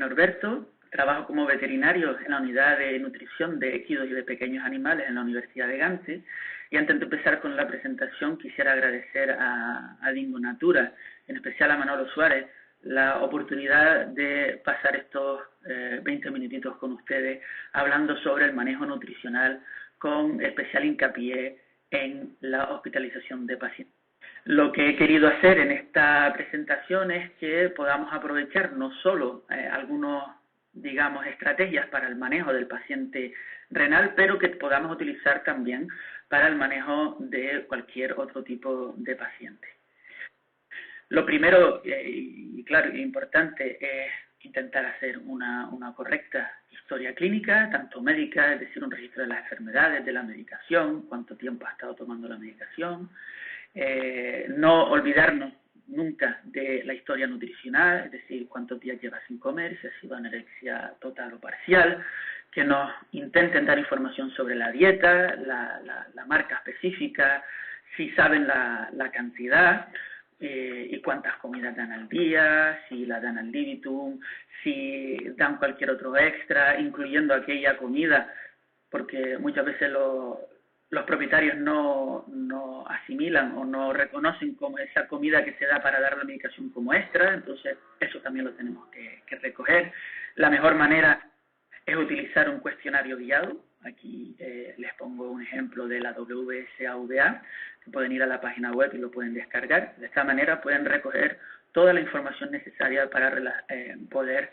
Norberto, trabajo como veterinario en la unidad de nutrición de equidos y de pequeños animales en la Universidad de Gante. Y antes de empezar con la presentación, quisiera agradecer a Dingo Natura, en especial a Manolo Suárez, la oportunidad de pasar estos 20 minutitos con ustedes hablando sobre el manejo nutricional con especial hincapié en la hospitalización de pacientes. Lo que he querido hacer en esta presentación es que podamos aprovechar no solo algunos, digamos, estrategias para el manejo del paciente renal, pero que podamos utilizar también para el manejo de cualquier otro tipo de paciente. Lo primero, y claro, importante, es intentar hacer una correcta historia clínica, tanto médica, es decir, un registro de las enfermedades, de la medicación, cuánto tiempo ha estado tomando la medicación, no olvidarnos nunca de la historia nutricional, es decir, cuántos días lleva sin comer, si ha sido anorexia total o parcial, que nos intenten dar información sobre la dieta, la marca específica, si saben la cantidad, y cuántas comidas dan al día, si la dan al libitum, si dan cualquier otro extra, incluyendo aquella comida, porque muchas veces los propietarios no asimilan o no reconocen como esa comida que se da para dar la medicación como extra, entonces eso también lo tenemos que recoger. La mejor manera es utilizar un cuestionario guiado. Aquí les pongo un ejemplo de la WSAVA, que pueden ir a la página web y lo pueden descargar. De esta manera pueden recoger toda la información necesaria para poder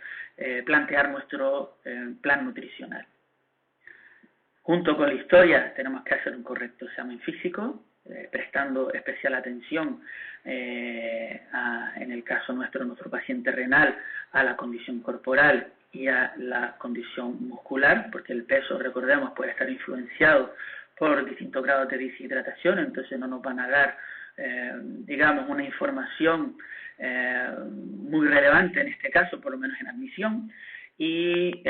plantear nuestro plan nutricional. Junto con la historia tenemos que hacer un correcto examen físico, prestando especial atención, en el caso nuestro paciente renal, a la condición corporal y a la condición muscular, porque el peso, recordemos, puede estar influenciado por distintos grados de deshidratación, entonces no nos van a dar, digamos, una información muy relevante en este caso, por lo menos en admisión, y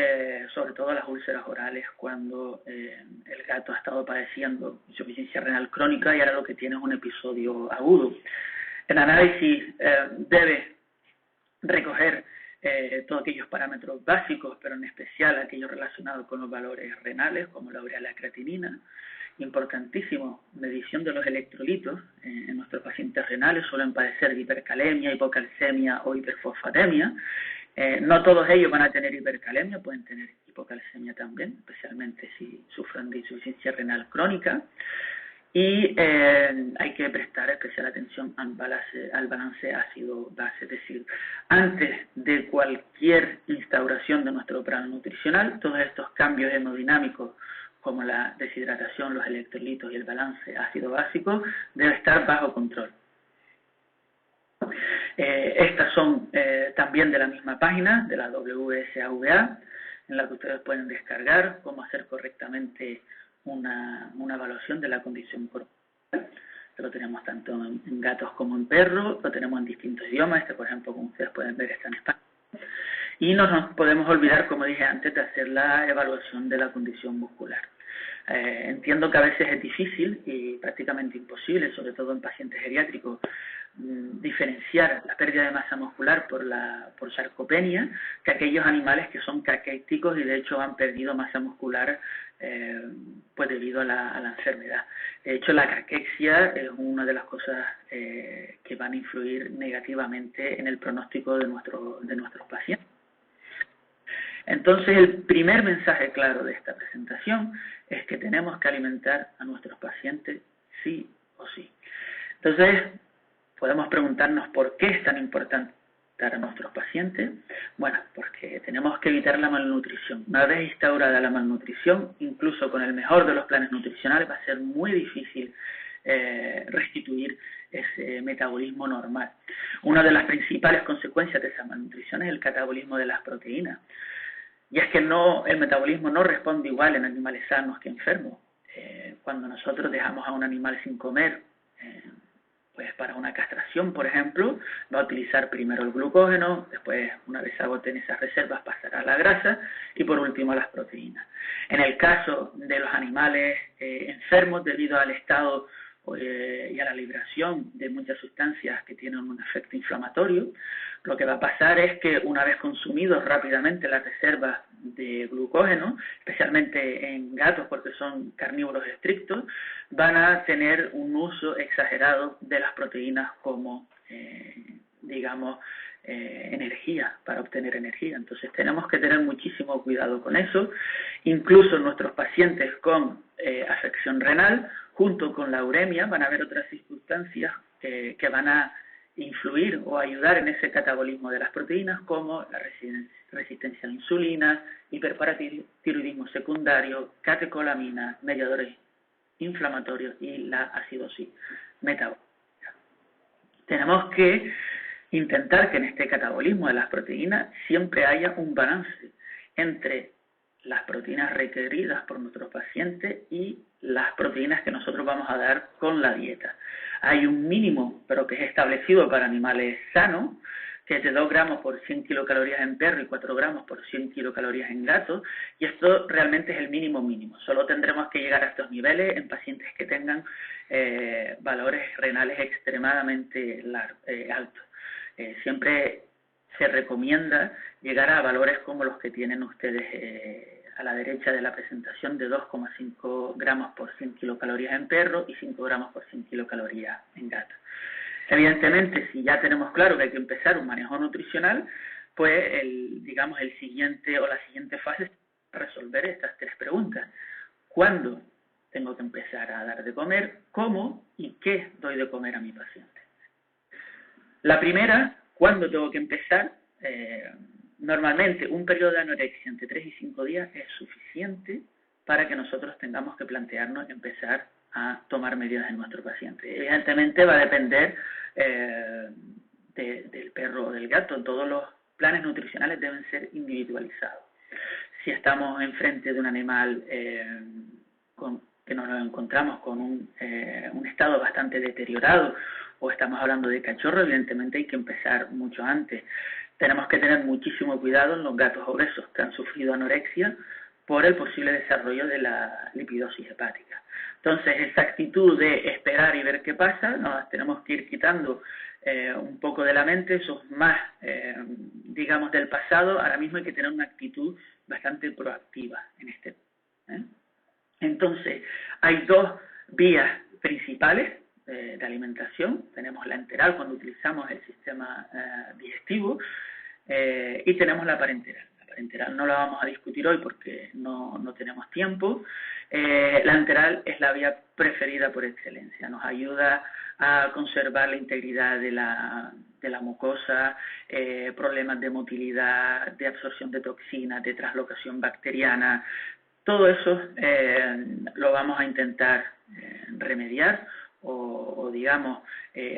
sobre todo las úlceras orales cuando el gato ha estado padeciendo insuficiencia renal crónica y ahora lo que tiene es un episodio agudo. El análisis debe recoger todos aquellos parámetros básicos, pero en especial aquellos relacionados con los valores renales, como la urea y la creatinina. Importantísimo, medición de los electrolitos. En nuestros pacientes renales suelen padecer de hipercalemia, hipocalcemia o hiperfosfatemia. No todos ellos van a tener hipercalemia, pueden tener hipocalcemia también, especialmente si sufren de insuficiencia renal crónica. Y hay que prestar especial atención al balance ácido-base, es decir, antes de cualquier instauración de nuestro plan nutricional, todos estos cambios hemodinámicos como la deshidratación, los electrolitos y el balance ácido-básico debe estar bajo control. Estas son también de la misma página, de la WSAVA, en la que ustedes pueden descargar cómo hacer correctamente una evaluación de la condición corporal. Lo tenemos tanto en gatos como en perros, lo tenemos en distintos idiomas. Este, por ejemplo, como ustedes pueden ver, está en español. Y no nos podemos olvidar, como dije antes, de hacer la evaluación de la condición muscular. Entiendo que a veces es difícil y prácticamente imposible, sobre todo en pacientes geriátricos, diferenciar la pérdida de masa muscular por sarcopenia que aquellos animales que son caquéticos y de hecho han perdido masa muscular pues debido a la enfermedad. De hecho, la caquexia es una de las cosas que van a influir negativamente en el pronóstico de nuestros pacientes. Entonces, el primer mensaje claro de esta presentación es que tenemos que alimentar a nuestros pacientes sí o sí. Entonces, podemos preguntarnos por qué es tan importante a nuestros pacientes. Bueno, porque tenemos que evitar la malnutrición. Una vez instaurada la malnutrición, incluso con el mejor de los planes nutricionales, va a ser muy difícil restituir ese metabolismo normal. Una de las principales consecuencias de esa malnutrición es el catabolismo de las proteínas. Y es que el metabolismo no responde igual en animales sanos que enfermos. Cuando nosotros dejamos a un animal sin comer, pues para una castración, por ejemplo, va a utilizar primero el glucógeno, después, una vez agoten esas reservas, pasará a la grasa y por último a las proteínas. En el caso de los animales enfermos, debido al estado y a la liberación de muchas sustancias que tienen un efecto inflamatorio, lo que va a pasar es que una vez consumidos rápidamente las reservas de glucógeno, especialmente en gatos porque son carnívoros estrictos, van a tener un uso exagerado de las proteínas como, digamos, energía, para obtener energía. Entonces tenemos que tener muchísimo cuidado con eso. Incluso nuestros pacientes con afección renal, junto con la uremia, van a haber otras circunstancias que van a influir o ayudar en ese catabolismo de las proteínas, como la resistencia a la insulina, hiperparatiroidismo secundario, catecolaminas, mediadores inflamatorios y la acidosis metabólica. Tenemos que intentar que en este catabolismo de las proteínas siempre haya un balance entre las proteínas requeridas por nuestros pacientes y las proteínas que nosotros vamos a dar con la dieta. Hay un mínimo, pero que es establecido para animales sanos, que es de 2 gramos por 100 kilocalorías en perro y 4 gramos por 100 kilocalorías en gato, y esto realmente es el mínimo mínimo. Solo tendremos que llegar a estos niveles en pacientes que tengan valores renales extremadamente altos. Siempre se recomienda llegar a valores como los que tienen ustedes a la derecha de la presentación, de 2,5 gramos por 100 kilocalorías en perro y 5 gramos por 100 kilocalorías en gato. Evidentemente, si ya tenemos claro que hay que empezar un manejo nutricional, pues el siguiente o la siguiente fase es resolver estas 3 preguntas. ¿Cuándo tengo que empezar a dar de comer? ¿Cómo y qué doy de comer a mi paciente? La primera, ¿cuándo tengo que empezar? Normalmente un periodo de anorexia entre 3 y 5 días es suficiente para que nosotros tengamos que plantearnos empezar a tomar medidas en nuestro paciente. Evidentemente va a depender del perro o del gato. Todos los planes nutricionales deben ser individualizados. Si estamos enfrente de un animal que nos encontramos con un estado bastante deteriorado, o estamos hablando de cachorro, evidentemente hay que empezar mucho antes. Tenemos que tener muchísimo cuidado en los gatos obesos que han sufrido anorexia por el posible desarrollo de la lipidosis hepática. Entonces, esa actitud de esperar y ver qué pasa, nos tenemos que ir quitando un poco de la mente, eso es más, digamos, del pasado. Ahora mismo hay que tener una actitud bastante proactiva en este. Entonces, hay 2 vías principales de alimentación. Tenemos la enteral cuando utilizamos el sistema digestivo y tenemos la parenteral. La parenteral no la vamos a discutir hoy porque no tenemos tiempo. La enteral es la vía preferida por excelencia. Nos ayuda a conservar la integridad de la mucosa, problemas de motilidad, de absorción de toxinas, de translocación bacteriana. Todo eso lo vamos a intentar remediar o digamos,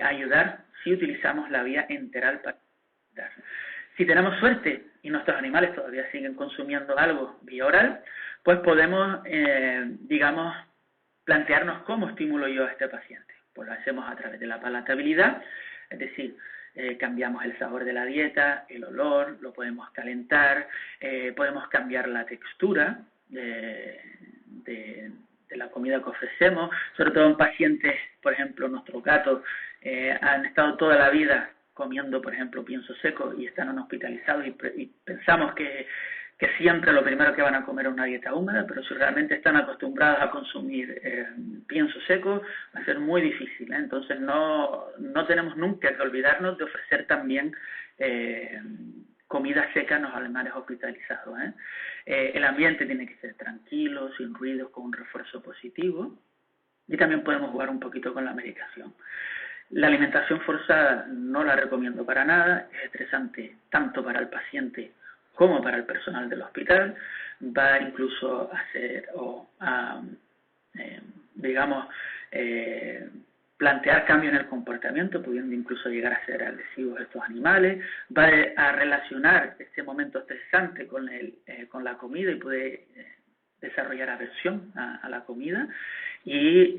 ayudar si utilizamos la vía enteral para dar. Si tenemos suerte y nuestros animales todavía siguen consumiendo algo vía oral, pues podemos, digamos, plantearnos cómo estimulo yo a este paciente. Pues lo hacemos a través de la palatabilidad, es decir, cambiamos el sabor de la dieta, el olor, lo podemos calentar, podemos cambiar la textura de la comida que ofrecemos, sobre todo en pacientes, por ejemplo, nuestros gatos han estado toda la vida comiendo, por ejemplo, pienso seco y están hospitalizados y pensamos que siempre lo primero que van a comer es una dieta húmeda, pero si realmente están acostumbrados a consumir pienso seco, va a ser muy difícil. Entonces no tenemos nunca que olvidarnos de ofrecer también comida seca a los animales hospitalizados. El ambiente tiene que ser tranquilo, sin ruidos, con un refuerzo positivo, y también podemos jugar un poquito con la medicación. La alimentación forzada no la recomiendo para nada, es estresante tanto para el paciente como para el personal del hospital, va incluso a hacer plantear cambios en el comportamiento, pudiendo incluso llegar a ser agresivos estos animales, va a relacionar este momento estresante con la comida y puede desarrollar aversión a la comida, y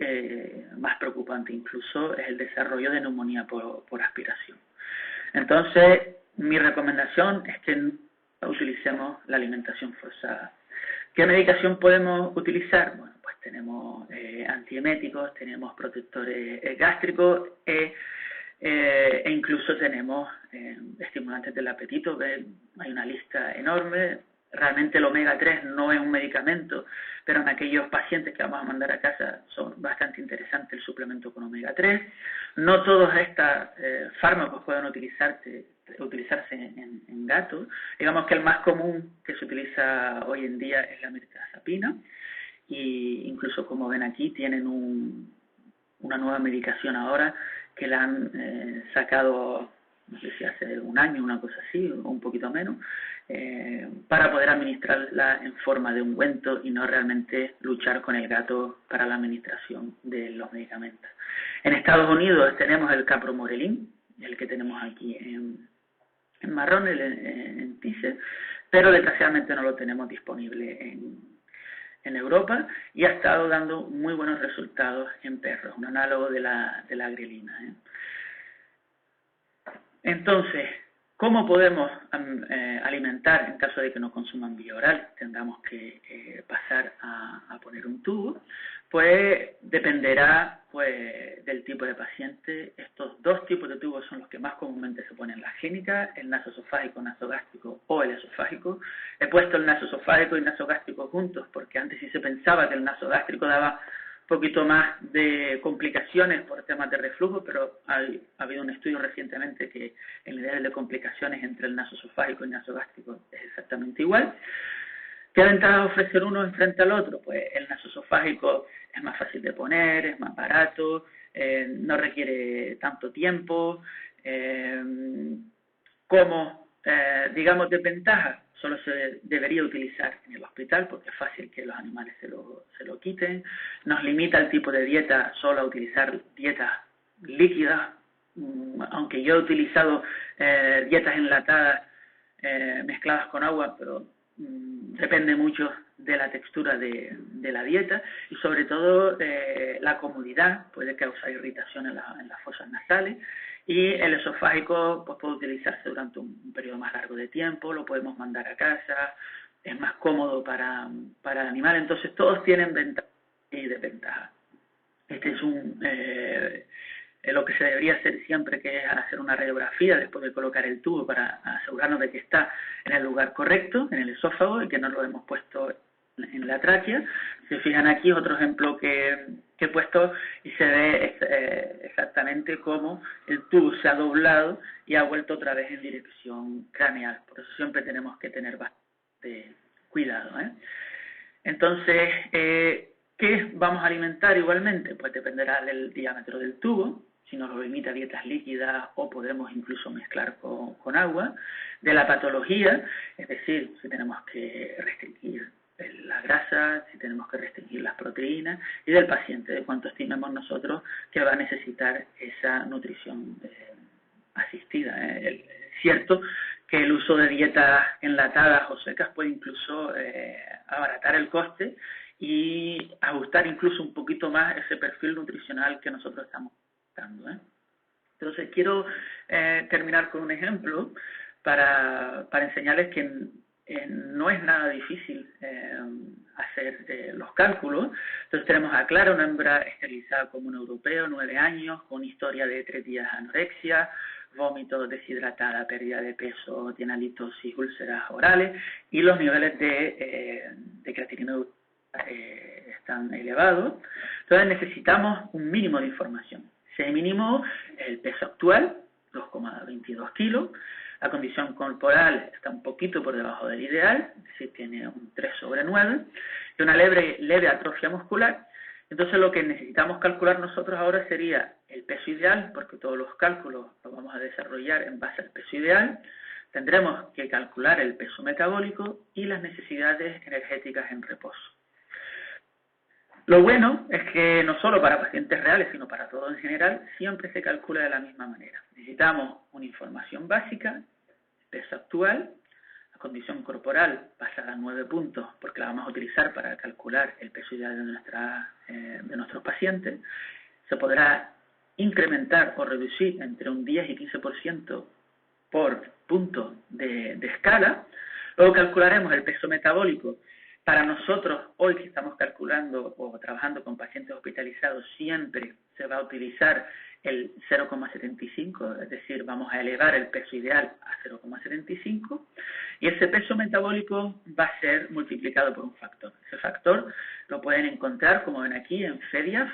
más preocupante incluso es el desarrollo de neumonía por aspiración. Entonces, mi recomendación es que utilicemos la alimentación forzada. ¿Qué medicación podemos utilizar? Bueno, pues tenemos antieméticos, tenemos protectores gástricos. e incluso tenemos estimulantes del apetito, hay una lista enorme. Realmente el omega 3 no es un medicamento, pero en aquellos pacientes que vamos a mandar a casa son bastante interesantes el suplemento con omega 3. No todos estos fármacos pueden utilizarse en gatos. Digamos que el más común que se utiliza hoy en día es la mirtazapina, y incluso, como ven aquí, tienen una nueva medicación ahora que la han sacado, no sé si hace un año, una cosa así, o un poquito menos, para poder administrarla en forma de ungüento y no realmente luchar con el gato para la administración de los medicamentos. En Estados Unidos tenemos el capromorelin, el que tenemos aquí en marrón, en teaser, pero desgraciadamente no lo tenemos disponible en Europa, y ha estado dando muy buenos resultados en perros, un análogo de la grelina. Entonces, ¿cómo podemos alimentar en caso de que no consuman vía oral? Tendremos que pasar a poner un tubo. Pues dependerá del tipo de paciente. Estos dos tipos de tubos son los que más comúnmente se ponen en las clínicas: el nasoesofágico, nasogástrico o el esofágico. He puesto el nasoesofágico y nasogástrico juntos porque antes sí se pensaba que el nasogástrico daba un poquito más de complicaciones por temas de reflujo, pero ha habido un estudio recientemente que el nivel de complicaciones entre el nasoesofágico y el nasogástrico es exactamente igual. ¿Qué ventajas ofrecer uno en frente al otro? Pues el nasoesofágico es más fácil de poner, es más barato, no requiere tanto tiempo. Digamos, desventajas, solo se debería utilizar en el hospital porque es fácil que los animales se lo quiten. Nos limita el tipo de dieta solo a utilizar dietas líquidas, aunque yo he utilizado dietas enlatadas mezcladas con agua, pero depende mucho de la textura de la dieta, y sobre todo la comodidad puede causar irritación en las fosas nasales. Y el esofágico pues puede utilizarse durante un periodo más largo de tiempo, lo podemos mandar a casa, es más cómodo para el animal. Entonces todos tienen ventajas y desventajas. Este es lo que se debería hacer siempre, que es hacer una radiografía después de colocar el tubo para asegurarnos de que está en el lugar correcto, en el esófago, y que no lo hemos puesto en la tráquea. Si se fijan aquí, otro ejemplo que he puesto, y se ve exactamente cómo el tubo se ha doblado y ha vuelto otra vez en dirección craneal. Por eso siempre tenemos que tener bastante cuidado. Entonces, ¿qué vamos a alimentar igualmente? Pues dependerá del diámetro del tubo, si nos lo limita a dietas líquidas o podemos incluso mezclar con agua, de la patología, es decir, si tenemos que restringir la grasa, si tenemos que restringir las proteínas, y del paciente, de cuánto estimemos nosotros que va a necesitar esa nutrición asistida. Es cierto que el uso de dietas enlatadas o secas puede incluso abaratar el coste y ajustar incluso un poquito más ese perfil nutricional que nosotros estamos buscando. Entonces quiero terminar con un ejemplo para enseñarles que no es nada difícil hacer los cálculos. Entonces tenemos a Clara, una hembra esterilizada como un europeo, 9 años, con historia de 3 días de anorexia, vómito, deshidratada, pérdida de peso, tiene halitosis, úlceras orales, y los niveles de creatinina están elevados. Entonces necesitamos un mínimo de información. Ese mínimo, el peso actual, 2,22 kilos, la condición corporal está un poquito por debajo del ideal, es decir, tiene un 3/9, y una leve atrofia muscular. Entonces lo que necesitamos calcular nosotros ahora sería el peso ideal, porque todos los cálculos los vamos a desarrollar en base al peso ideal. Tendremos que calcular el peso metabólico y las necesidades energéticas en reposo. Lo bueno es que no solo para pacientes reales, sino para todo en general, siempre se calcula de la misma manera. Necesitamos una información básica, peso actual, la condición corporal pasada a 9 puntos, porque la vamos a utilizar para calcular el peso ideal de nuestros pacientes. Se podrá incrementar o reducir entre un 10 y 15% por punto de escala. Luego calcularemos el peso metabólico. Para nosotros, hoy que estamos calculando o trabajando con pacientes hospitalizados, siempre se va a utilizar el 0,75, es decir, vamos a elevar el peso ideal a 0,75 y ese peso metabólico va a ser multiplicado por un factor. Ese factor lo pueden encontrar, como ven aquí, en FEDIAF,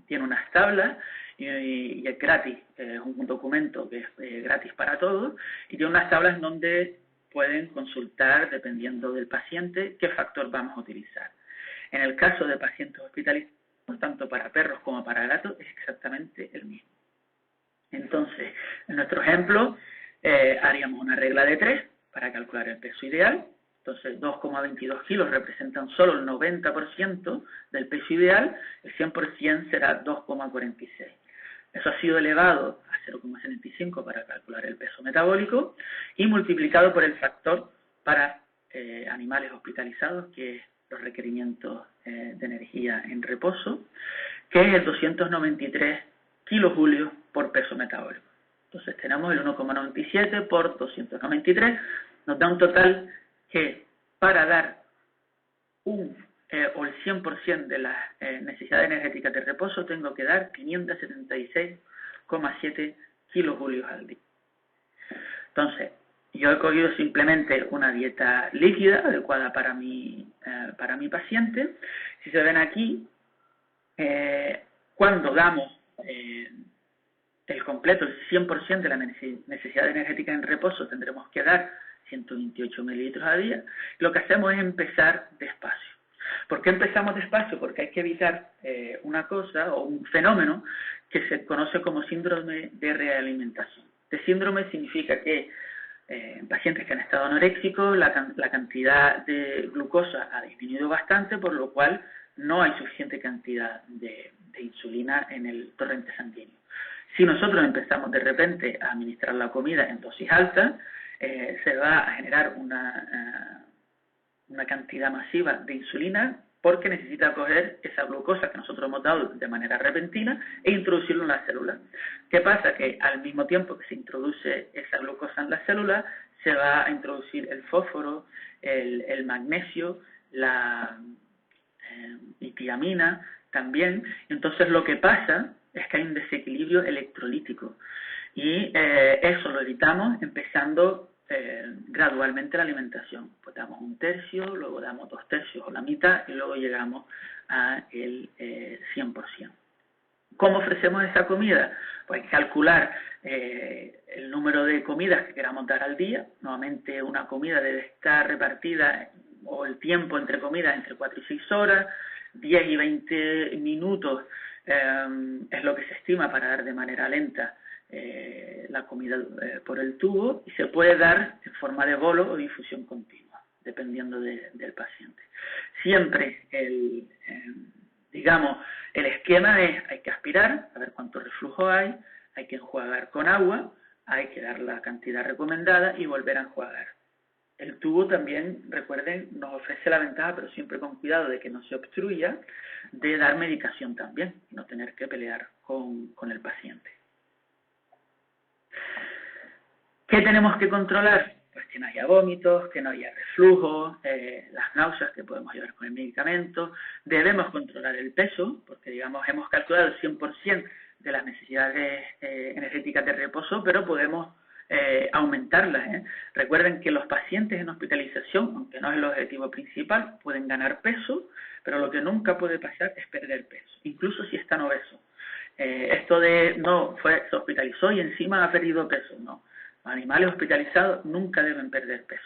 tiene unas tablas y es gratis, es un documento que es gratis para todos y tiene unas tablas en donde pueden consultar, dependiendo del paciente, qué factor vamos a utilizar. En el caso de pacientes hospitalizados, tanto para perros como para gatos, es exactamente el mismo. Entonces, en nuestro ejemplo, haríamos una regla de 3 para calcular el peso ideal. Entonces, 2,22 kilos representan solo el 90% del peso ideal, el 100% será 2,46. Eso ha sido elevado a 0,75 para calcular el peso metabólico y multiplicado por el factor para animales hospitalizados, que es los requerimientos de energía en reposo, que es el 293 kilojulios por peso metabólico. Entonces tenemos el 1,97 por 293, nos da un total que para dar o el 100% de las necesidades energéticas de reposo tengo que dar 576,7 kilojulios al día. Entonces, yo he cogido simplemente una dieta líquida adecuada para mi paciente. Si se ven aquí, cuando damos el completo, el 100% de la necesidad energética en reposo, tendremos que dar 128 mililitros al día. Lo que hacemos es empezar despacio. ¿Por qué empezamos despacio? Porque hay que evitar una cosa o un fenómeno que se conoce como síndrome de realimentación. Este síndrome significa que en pacientes que han estado anoréxicos, la cantidad de glucosa ha disminuido bastante, por lo cual no hay suficiente cantidad de insulina en el torrente sanguíneo. Si nosotros empezamos de repente a administrar la comida en dosis altas, se va a generar una cantidad masiva de insulina porque necesita coger esa glucosa que nosotros hemos dado de manera repentina e introducirlo en la célula. ¿Qué pasa? Que al mismo tiempo que se introduce esa glucosa en la célula, se va a introducir el fósforo, el magnesio, la tiamina también. Entonces lo que pasa es que hay un desequilibrio electrolítico y eso lo evitamos empezando gradualmente la alimentación. Pues damos 1/3, luego damos 2/3 o la mitad y luego llegamos al 100%. ¿Cómo ofrecemos esa comida? Pues calcular el número de comidas que queramos dar al día. Nuevamente una comida debe estar repartida, o el tiempo entre comidas, entre 4 y 6 horas, 10 y 20 minutos es lo que se estima para dar de manera lenta la comida por el tubo, y se puede dar en forma de bolo o de infusión continua, dependiendo del paciente. Siempre el esquema es: hay que aspirar, a ver cuánto reflujo hay que enjuagar con agua, hay que dar la cantidad recomendada y volver a enjuagar. El tubo también, recuerden, nos ofrece la ventaja, pero siempre con cuidado de que no se obstruya, de dar medicación también, y no tener que pelear con el paciente. ¿Qué tenemos que controlar? Pues que no haya vómitos, que no haya reflujo, las náuseas que podemos llevar con el medicamento. Debemos controlar el peso, porque digamos hemos calculado el 100% de las necesidades energéticas de reposo, pero podemos aumentarlas. Recuerden que los pacientes en hospitalización, aunque no es el objetivo principal, pueden ganar peso, pero lo que nunca puede pasar es perder peso, incluso si están obesos. Esto de se hospitalizó y encima ha perdido peso, no. Los animales hospitalizados nunca deben perder peso.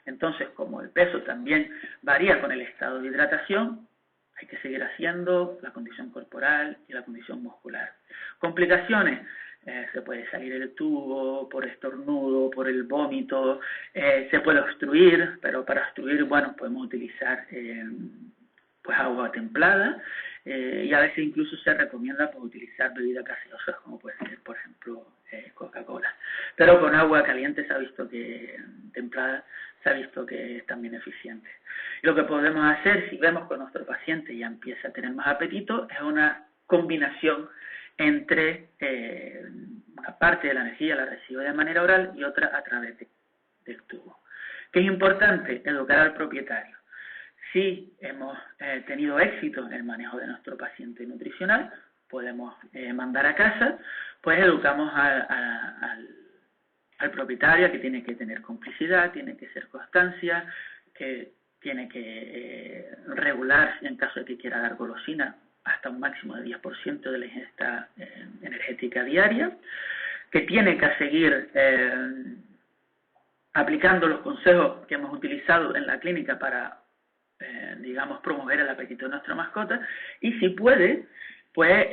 Entonces, como el peso también varía con el estado de hidratación, hay que seguir haciendo la condición corporal y la condición muscular. Complicaciones: se puede salir el tubo por estornudo, por el vómito, se puede obstruir, pero para obstruir, bueno, podemos utilizar pues agua templada, y a veces incluso se recomienda pues utilizar bebidas gaseosas, como puede ser, por ejemplo, Coca-Cola. Pero con agua caliente se ha visto que, templada, se ha visto que es también eficiente. Y lo que podemos hacer, si vemos que nuestro paciente ya empieza a tener más apetito, es una combinación entre una parte de la energía la recibe de manera oral y otra a través del tubo. ¿Qué es importante? Educar al propietario. Si hemos tenido éxito en el manejo de nuestro paciente nutricional, podemos mandar a casa, pues educamos al propietario, que tiene que tener complicidad, tiene que ser constancia, que tiene que regular, en caso de que quiera dar golosina, hasta un máximo de 10% de la ingesta energética diaria, que tiene que seguir aplicando los consejos que hemos utilizado en la clínica para, digamos, promover el apetito de nuestra mascota, y si puede, pues,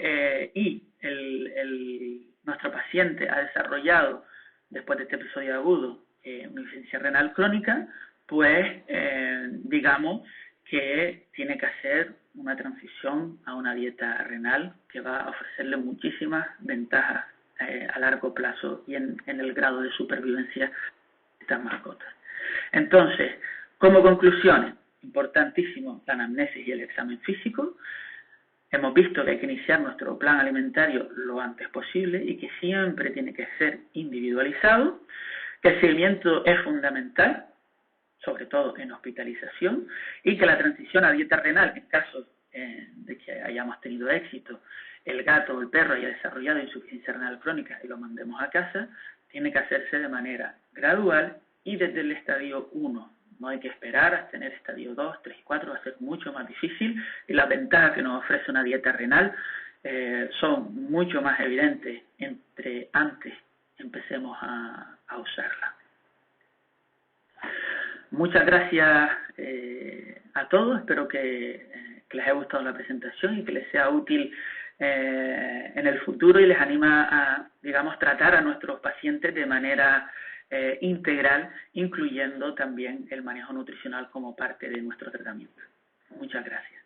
nuestro paciente ha desarrollado, después de este episodio agudo, una insuficiencia renal crónica, pues, digamos, que tiene que hacer una transición a una dieta renal que va a ofrecerle muchísimas ventajas a largo plazo y en el grado de supervivencia de estas mascotas. Entonces, como conclusiones, importantísimo la anamnesis y el examen físico. Hemos visto que hay que iniciar nuestro plan alimentario lo antes posible y que siempre tiene que ser individualizado, que el seguimiento es fundamental, sobre todo en hospitalización, y que la transición a dieta renal, en caso de que hayamos tenido éxito, el gato o el perro haya desarrollado insuficiencia renal crónica y lo mandemos a casa, tiene que hacerse de manera gradual y desde el estadio 1. No hay que esperar a tener estadio 2, 3 y 4, va a ser mucho más difícil, y las ventajas que nos ofrece una dieta renal son mucho más evidentes entre antes empecemos a usarla. Muchas gracias a todos, espero que les haya gustado la presentación y que les sea útil en el futuro y les anima a, digamos, tratar a nuestros pacientes de manera integral, incluyendo también el manejo nutricional como parte de nuestro tratamiento. Muchas gracias.